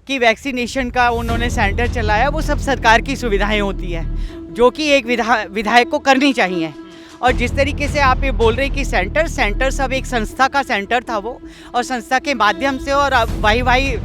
कि वैक्सीनेशन का उन्होंने सेंटर चलाया, वो सब सरकार की सुविधाएं होती है जो कि एक विधायक को करनी चाहिए। और जिस तरीके से आप ये बोल रहे हैं कि सेंटर सब एक संस्था का सेंटर था वो, और संस्था के माध्यम से और वाई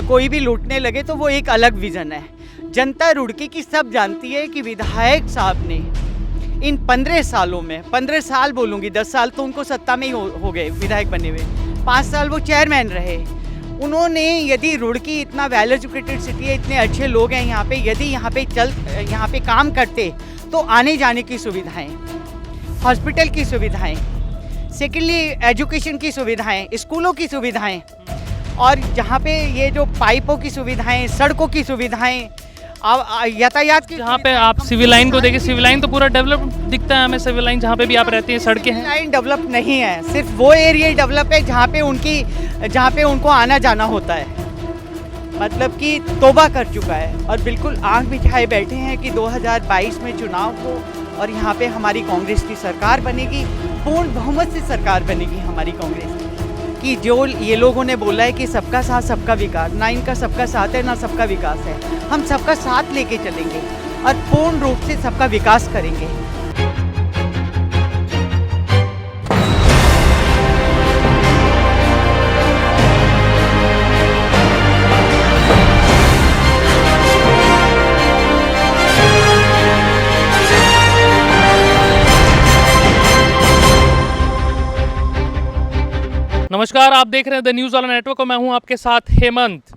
कोई भी लूटने लगे तो वो एक अलग विज़न है। जनता रुड़की की सब जानती है कि विधायक साहब ने इन 15 सालों में, 15 साल बोलूँगी, 10 साल तो उनको सत्ता में ही हो गए विधायक बने हुए, 5 साल वो चेयरमैन रहे। उन्होंने यदि रुड़की इतना वेल एजुकेटेड सिटी है, इतने अच्छे लोग हैं यहाँ पे, यदि यहाँ पे काम करते तो आने जाने की सुविधाएं, हॉस्पिटल की सुविधाएं, सेकेंडली एजुकेशन की सुविधाएं, स्कूलों की सुविधाएं, और जहाँ पे ये जो पाइपों की सुविधाएं, सड़कों की सुविधाएं, यातायात की, जहाँ पे आप सिविल लाइन को देखिए, सिविल लाइन तो पूरा डेवलप दिखता है हमें। सिविल लाइन जहाँ पे भी आप रहते हैं, सड़कें हैं। लाइन डेवलप नहीं है, सिर्फ वो एरिया डेवलप है जहाँ पे उनको आना जाना होता है। मतलब कि तौबा कर चुका है और बिल्कुल आंख बिछाए बैठे हैं कि 2022 में चुनाव हो और यहाँ पे हमारी कांग्रेस की सरकार बनेगी, पूर्ण बहुमत से सरकार बनेगी हमारी कांग्रेस की। कि जो ये लोगों ने बोला है कि सबका साथ सबका विकास, ना इनका सबका साथ है ना सबका विकास है। हम सबका साथ लेके चलेंगे और पूर्ण रूप से सबका विकास करेंगे। नमस्कार, आप देख रहे हैं द न्यूज़ वाला नेटवर्क और मैं हूं आपके साथ हेमंत।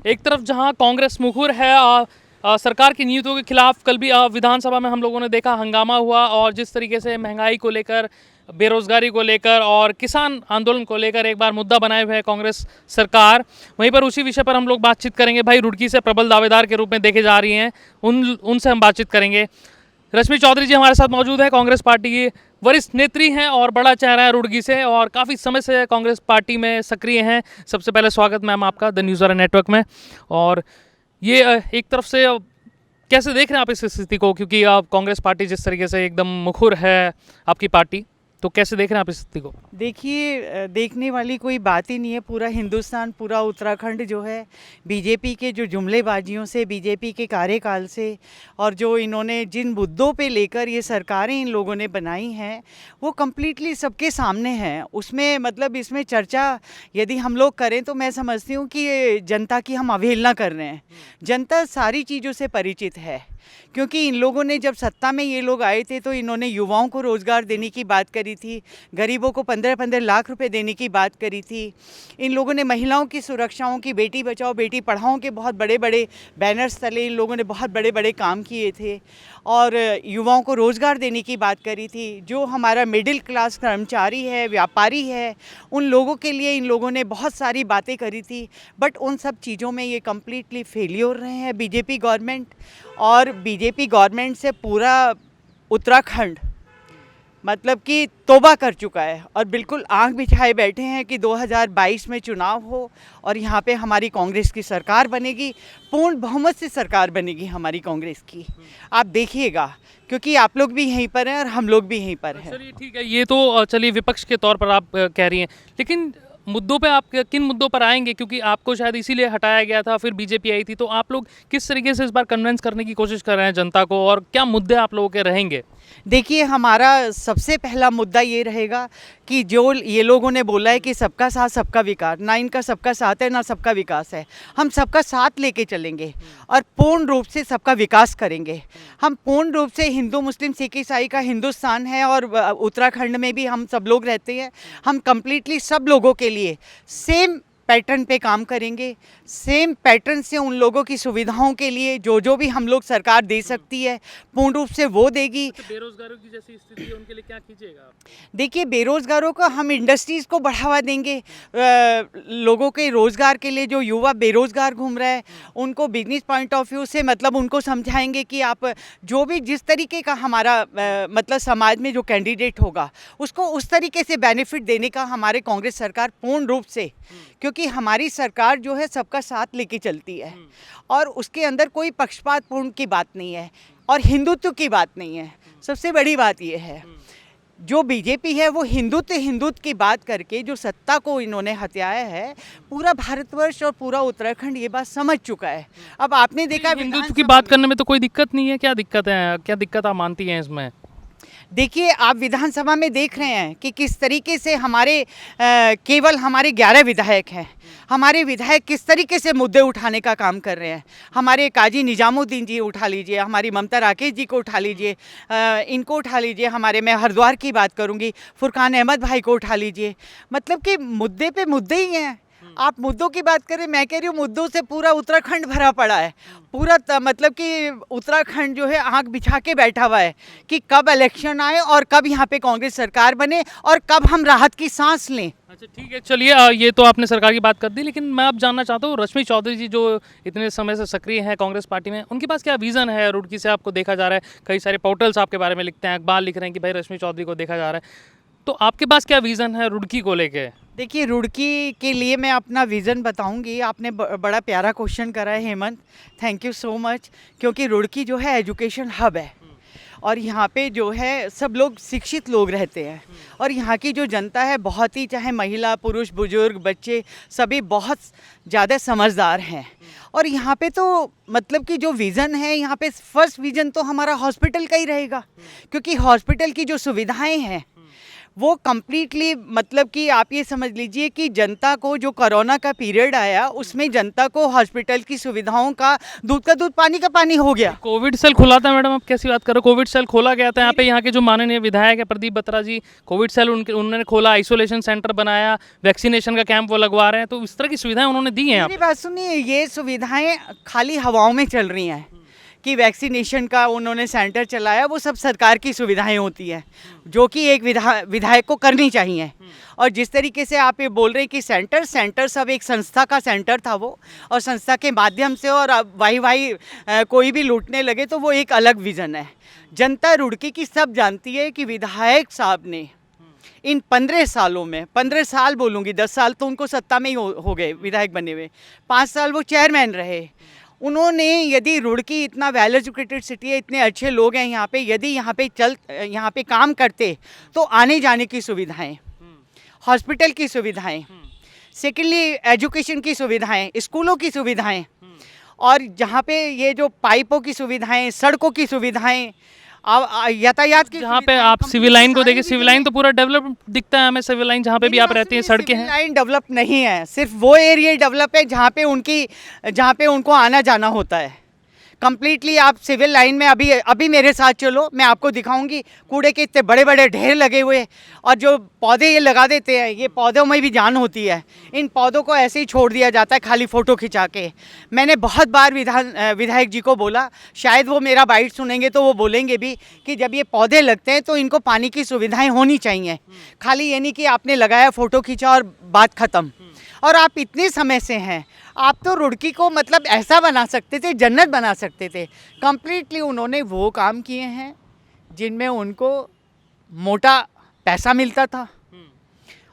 एक तरफ जहां कांग्रेस मुखर है सरकार की नीतियों के खिलाफ, कल भी विधानसभा में हम लोगों ने देखा हंगामा हुआ, और जिस तरीके से महंगाई को लेकर, बेरोजगारी को लेकर और किसान आंदोलन को लेकर एक बार मुद्दा बनाए हुए है कांग्रेस सरकार। वहीं पर उसी विषय पर हम लोग बातचीत करेंगे। भाई रुड़की से प्रबल दावेदार के रूप में देखे जा रही हैं, उनसे हम बातचीत करेंगे। रश्मि चौधरी जी हमारे साथ मौजूद है, कांग्रेस पार्टी की वरिष्ठ नेत्री हैं और बड़ा चेहरा है रुड़की से, और काफ़ी समय से कांग्रेस पार्टी में सक्रिय हैं। सबसे पहले स्वागत मैम आपका द न्यूज़ वाला नेटवर्क में। और ये एक तरफ से कैसे देख रहे हैं आप इस स्थिति को, क्योंकि आप कांग्रेस पार्टी जिस तरीके से एकदम मुखर है आपकी पार्टी, तो कैसे देख रहे हैं आप इस स्थिति को? देखिए, देखने वाली कोई बात ही नहीं है। पूरा हिंदुस्तान, पूरा उत्तराखंड जो है बीजेपी के जो जुमलेबाजियों से, बीजेपी के कार्यकाल से, और जो इन्होंने जिन मुद्दों पे लेकर ये सरकारें इन लोगों ने बनाई हैं, वो कम्प्लीटली सबके सामने हैं। उसमें मतलब इसमें चर्चा यदि हम लोग करें तो मैं समझती हूँ कि जनता की हम अवहेलना कर रहे हैं। जनता सारी चीज़ों से परिचित है, क्योंकि इन लोगों ने जब सत्ता में ये लोग आए थे तो इन्होंने युवाओं को रोज़गार देने की बात करी थी, गरीबों को 15-15 लाख रुपए देने की बात करी थी। इन लोगों ने महिलाओं की सुरक्षाओं की, बेटी बचाओ बेटी पढ़ाओ के बहुत बड़े बड़े बैनर्स तले इन लोगों ने बहुत बड़े बड़े काम किए थे, और युवाओं को रोज़गार देने की बात करी थी। जो हमारा मिडिल क्लास कर्मचारी है, व्यापारी है, उन लोगों के लिए इन लोगों ने बहुत सारी बातें करी थी। बट उन सब चीज़ों में ये कम्प्लीटली फेलियर रहे हैं बीजेपी गवर्नमेंट, और बीजेपी गवर्नमेंट से पूरा उत्तराखंड मतलब कि तौबा कर चुका है और बिल्कुल आंख बिछाए बैठे हैं कि 2022 में चुनाव हो और यहाँ पे हमारी कांग्रेस की सरकार बनेगी, पूर्ण बहुमत से सरकार बनेगी हमारी कांग्रेस की। आप देखिएगा, क्योंकि आप लोग भी यहीं पर हैं और हम लोग भी यहीं पर हैं। चलिए ठीक है, ये तो चलिए विपक्ष के तौर पर आप कह रही हैं, लेकिन मुद्दों पे आप किन मुद्दों पर आएंगे? क्योंकि आपको शायद इसीलिए हटाया गया था, फिर बीजेपी आई थी, तो आप लोग किस तरीके से इस बार कन्विंस करने की कोशिश कर रहे हैं जनता को, और क्या मुद्दे आप लोगों के रहेंगे? देखिए, हमारा सबसे पहला मुद्दा ये रहेगा कि जो ये लोगों ने बोला है कि सबका साथ सबका विकास, ना इनका सबका साथ है ना सबका विकास है। हम सबका साथ लेके चलेंगे और पूर्ण रूप से सबका विकास करेंगे। हम पूर्ण रूप से, हिंदू मुस्लिम सिख ईसाई का हिंदुस्तान है और उत्तराखंड में भी हम सब लोग रहते हैं। हम कम्प्लीटली सब लोगों के लिए सेम पैटर्न पे काम करेंगे, सेम पैटर्न से उन लोगों की सुविधाओं के लिए जो भी हम लोग सरकार दे सकती है पूर्ण रूप से वो देगी। तो बेरोजगारों की जैसी स्थिति है, उनके लिए क्या कीजिएगा आप? देखिए, बेरोजगारों को हम इंडस्ट्रीज़ को बढ़ावा देंगे। लोगों के रोज़गार के लिए जो युवा बेरोज़गार घूम रहा है उनको बिजनेस पॉइंट ऑफ व्यू से मतलब उनको समझाएंगे कि आप जो भी जिस तरीके का हमारा मतलब समाज में जो कैंडिडेट होगा उसको उस तरीके से बेनिफिट देने का हमारे कांग्रेस सरकार पूर्ण रूप से, क्योंकि हमारी सरकार जो है सबका साथ लेके चलती है और उसके अंदर कोई पक्षपातपूर्ण की बात नहीं है और हिंदुत्व की बात नहीं है। सबसे बड़ी बात यह है, जो बीजेपी है वो हिंदुत्व की बात करके जो सत्ता को इन्होंने हथियाया है, पूरा भारतवर्ष और पूरा उत्तराखंड ये बात समझ चुका है। अब आपने देखा हिंदुत्व की बात करने में तो कोई दिक्कत नहीं है, क्या दिक्कत है, क्या दिक्कत आप मानती हैं इसमें? देखिए, आप विधानसभा में देख रहे हैं कि किस तरीके से हमारे केवल हमारे 11 विधायक हैं। हमारे विधायक किस तरीके से मुद्दे उठाने का काम कर रहे हैं। हमारे काजी निजामुद्दीन जी उठा लीजिए, हमारी ममता राकेश जी को उठा लीजिए, इनको उठा लीजिए, हमारे मैं हरिद्वार की बात करूंगी, फुरकान अहमद भाई को उठा लीजिए। मतलब कि मुद्दे पे मुद्दे ही हैं। आप मुद्दों की बात करें, मैं कह रही हूँ मुद्दों से पूरा उत्तराखंड भरा पड़ा है। पूरा मतलब कि उत्तराखंड जो है आंख बिछा के बैठा हुआ है कि कब इलेक्शन आए और कब यहाँ पे कांग्रेस सरकार बने और कब हम राहत की सांस लें। अच्छा ठीक है, चलिए ये तो आपने सरकार की बात कर दी, लेकिन मैं अब जानना चाहता हूँ रश्मि चौधरी जी जो इतने समय से सक्रिय हैं कांग्रेस पार्टी में, उनके पास क्या विज़न है? रुड़की से आपको देखा जा रहा है, कई सारे पोर्टल्स आपके बारे में लिखते हैं, अखबार लिख रहे हैं कि भाई रश्मि चौधरी को देखा जा रहा है, तो आपके पास क्या विज़न है रुड़की को लेके? देखिए, रुड़की के लिए मैं अपना विज़न बताऊंगी। आपने बड़ा प्यारा क्वेश्चन करा है Hemant, thank you so much. क्योंकि रुड़की जो है एजुकेशन हब है और यहाँ पे जो है सब लोग शिक्षित लोग रहते हैं और यहाँ की जो जनता है बहुत ही, चाहे महिला पुरुष बुजुर्ग बच्चे, सभी बहुत ज़्यादा समझदार हैं। और यहाँ पे तो मतलब कि जो विज़न है, यहाँ पे फर्स्ट विज़न तो हमारा हॉस्पिटल का ही रहेगा। क्योंकि हॉस्पिटल की जो सुविधाएं हैं वो कम्प्लीटली, मतलब कि आप ये समझ लीजिए कि जनता को, जो कोरोना का पीरियड आया उसमें जनता को हॉस्पिटल की सुविधाओं का दूध का दूध पानी का पानी हो गया। कोविड सेल खुला था मैडम, आप कैसी बात कर रहे हो? कोविड सेल खोला गया था यहाँ पे, यहाँ के जो माननीय विधायक है प्रदीप बत्रा जी, कोविड सेल उन्होंने खोला, आइसोलेशन सेंटर बनाया, वैक्सीनेशन का कैंप वो लगवा रहे हैं, तो इस तरह की सुविधाएं उन्होंने दी हैं। मेरी बात सुनिए, ये सुविधाएं खाली हवाओं में चल रही हैं कि वैक्सीनेशन का उन्होंने सेंटर चलाया, वो सब सरकार की सुविधाएं होती हैं जो कि एक विधायक को करनी चाहिए। और जिस तरीके से आप ये बोल रहे हैं कि सेंटर सब एक संस्था का सेंटर था वो, और संस्था के माध्यम से और वाही कोई भी लूटने लगे, तो वो एक अलग विज़न है। जनता रुड़की की सब जानती है कि विधायक साहब ने इन 15 सालों में, 15 साल बोलूँगी, 10 साल तो उनको सत्ता में ही हो गए विधायक बने हुए, 5 साल वो चेयरमैन रहे। उन्होंने, यदि रुड़की इतना वेल एजुकेटेड सिटी है, इतने अच्छे लोग हैं यहाँ पे, यदि यहाँ पे काम करते तो आने जाने की सुविधाएं, हॉस्पिटल की सुविधाएं, सेकेंडली एजुकेशन की सुविधाएं, स्कूलों की सुविधाएं, और जहाँ पे ये जो पाइपों की सुविधाएं, सड़कों की सुविधाएं, यातायात की, जहाँ पे आप सिविल लाइन को देखिए, सिविल लाइन तो पूरा डेवलप दिखता है हमें, सिविल लाइन जहाँ पे भी आप रहती हैं, सड़कें हैं। लाइन डेवलप नहीं है, सिर्फ वो एरिया डेवलप है जहाँ पे उनको आना जाना होता है। कम्प्लीटली आप सिविल लाइन में अभी मेरे साथ चलो, मैं आपको दिखाऊंगी कूड़े के इतने बड़े बड़े ढेर लगे हुए, और जो पौधे ये लगा देते हैं, ये पौधों में भी जान होती है, इन पौधों को ऐसे ही छोड़ दिया जाता है खाली फ़ोटो खिंचा के। मैंने बहुत बार विधायक जी को बोला, शायद वो मेरा बाइट सुनेंगे तो वो बोलेंगे भी कि जब ये पौधे लगते हैं तो इनको पानी की सुविधाएँ होनी चाहिए, खाली ये नहीं कि आपने लगाया फ़ोटो खींचा और बात ख़त्म। और आप इतने समय से हैं, आप तो रुड़की को मतलब ऐसा बना सकते थे, जन्नत बना सकते थे। कम्प्लीटली उन्होंने वो काम किए हैं जिनमें उनको मोटा पैसा मिलता था,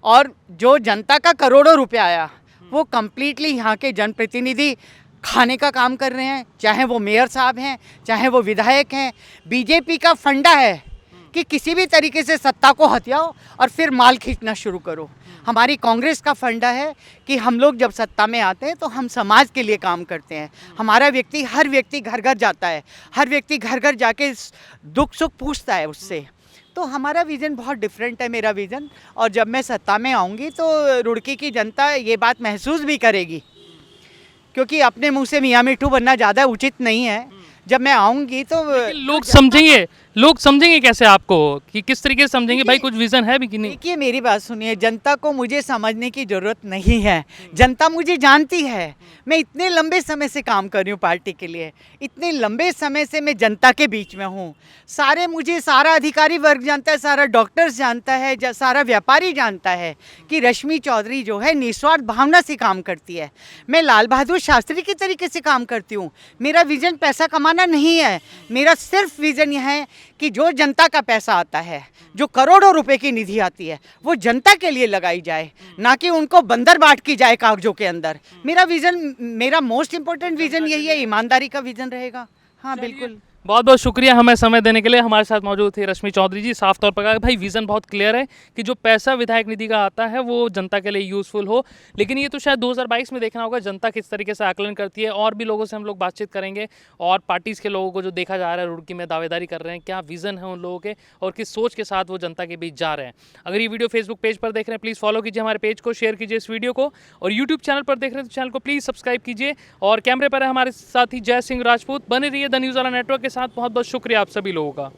और जो जनता का करोड़ों रुपया आया वो कम्प्लीटली यहाँ के जनप्रतिनिधि खाने का काम कर रहे हैं, चाहे वो मेयर साहब हैं, चाहे वो विधायक हैं। बीजेपी का फंडा है कि किसी भी तरीके से सत्ता को हथियाओ और फिर माल खींचना शुरू करो। हमारी कांग्रेस का फंडा है कि हम लोग जब सत्ता में आते हैं तो हम समाज के लिए काम करते हैं। हमारा हर व्यक्ति घर घर जाता है, हर व्यक्ति घर घर जाके दुख सुख पूछता है उससे। तो हमारा विज़न बहुत डिफरेंट है, मेरा विज़न। और जब मैं सत्ता में आऊँगी तो रुड़की की जनता ये बात महसूस भी करेगी, क्योंकि अपने मुँह से मियाँ मिट्ठू बनना ज़्यादा उचित नहीं है। जब मैं आऊँगी तो लोग समझेंगे कैसे आपको, कि किस तरीके से समझेंगे भाई कुछ विजन है भी कि नहीं? देखिए, मेरी बात सुनिए, जनता को मुझे समझने की ज़रूरत नहीं है, जनता मुझे जानती है। मैं इतने लंबे समय से काम कर रही हूँ पार्टी के लिए, इतने लंबे समय से मैं जनता के बीच में हूँ। सारा अधिकारी वर्ग जानता है, सारा डॉक्टर्स जानता है, सारा व्यापारी जानता है कि रश्मि चौधरी जो है निस्वार्थ भावना से काम करती है। मैं लाल बहादुर शास्त्री के तरीके से काम करती हूँ। मेरा विज़न पैसा कमाना नहीं है, मेरा सिर्फ विज़न यह है कि जो जनता का पैसा आता है, जो करोड़ों रुपए की निधि आती है, वो जनता के लिए लगाई जाए, ना कि उनको बंदर बांट की जाए कागजों के अंदर। मेरा विज़न, मेरा मोस्ट इम्पोर्टेंट विज़न यही है, ईमानदारी का विज़न रहेगा। हाँ बिल्कुल। बहुत बहुत शुक्रिया हमें समय देने के लिए। हमारे साथ मौजूद थे रश्मि चौधरी जी। साफ तौर पर कहा भाई विज़न बहुत क्लियर है कि जो पैसा विधायक निधि का आता है वो जनता के लिए यूज़फुल हो, लेकिन ये तो शायद 2022 में देखना होगा जनता किस तरीके से आकलन करती है। और भी लोगों से हम लोग बातचीत करेंगे और पार्टीज़ के लोगों को जो देखा जा रहा है रुड़की में दावेदारी कर रहे हैं, क्या विज़न है उन लोगों के और किस सोच के साथ वो जनता के बीच जा रहे हैं। अगर ये वीडियो फेसबुक पेज पर देख रहे हैं प्लीज़ फॉलो कीजिए हमारे पेज को, शेयर कीजिए इस वीडियो को, और यूट्यूब चैनल पर देख रहे हैं तो चैनल को प्लीज़ सब्सक्राइब कीजिए। और कैमरे पर है हमारे साथी जय सिंह राजपूत। बने रहिए द न्यूज़ वाला नेटवर्क के साथ। बहुत बहुत शुक्रिया आप सभी लोगों का।